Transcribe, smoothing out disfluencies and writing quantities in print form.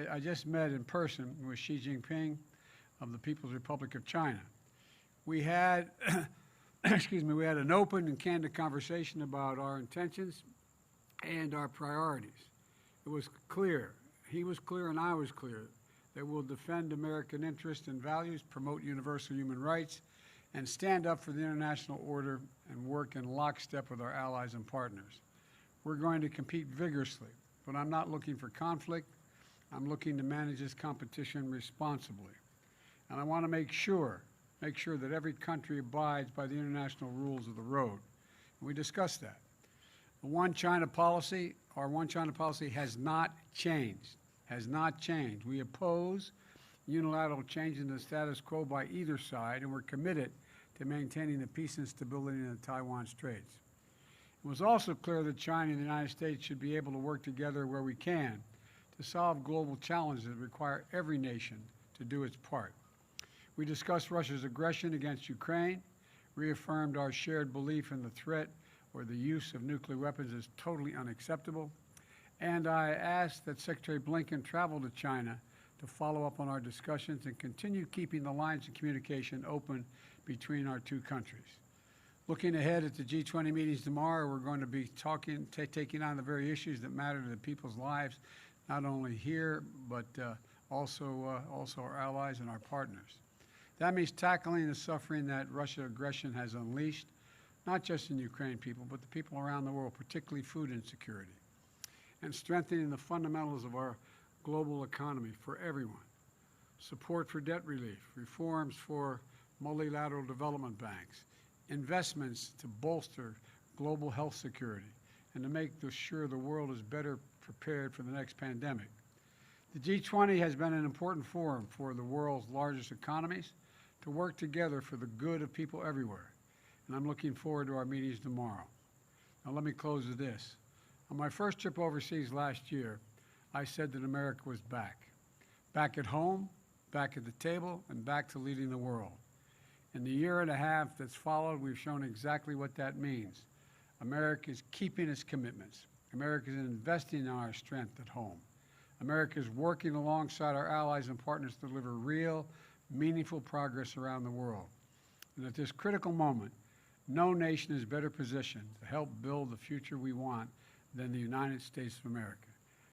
I just met in person with Xi Jinping of the People's Republic of China. We had, we had an open and candid conversation about our intentions and our priorities. It was clear, he was clear and I was clear, that we'll defend American interests and values, promote universal human rights, and stand up for the international order and work in lockstep with our allies and partners. We're going to compete vigorously, but I'm not looking for conflict. I'm looking to manage this competition responsibly. And I want to make sure that every country abides by the international rules of the road. And we discussed that. The One China policy, our One China policy has not changed, We oppose unilateral change in the status quo by either side, and we're committed to maintaining the peace and stability in the Taiwan Straits. It was also clear that China and the United States should be able to work together where we can to solve global challenges that require every nation to do its part. We discussed Russia's aggression against Ukraine, reaffirmed our shared belief in the threat or the use of nuclear weapons is totally unacceptable, and I asked that Secretary Blinken travel to China to follow up on our discussions and continue keeping the lines of communication open between our two countries. Looking ahead at the G20 meetings tomorrow, we're going to be taking on the very issues that matter to the people's lives, not only here, but also our allies and our partners. That means tackling the suffering that Russian aggression has unleashed, not just in Ukraine people, but the people around the world, particularly food insecurity, and strengthening the fundamentals of our global economy for everyone. Support for debt relief, reforms for multilateral development banks, investments to bolster global health security, and to make sure the world is better prepared for the next pandemic. The G20 has been an important forum for the world's largest economies to work together for the good of people everywhere, and I'm looking forward to our meetings tomorrow. Now let me close with this. On my first trip overseas last year, I said that America was back. Back at home, back at the table, and back to leading the world. In the year and a half that's followed, we've shown exactly what that means. America is keeping its commitments. America is investing in our strength at home. America is working alongside our allies and partners to deliver real, meaningful progress around the world. And at this critical moment, no nation is better positioned to help build the future we want than the United States of America.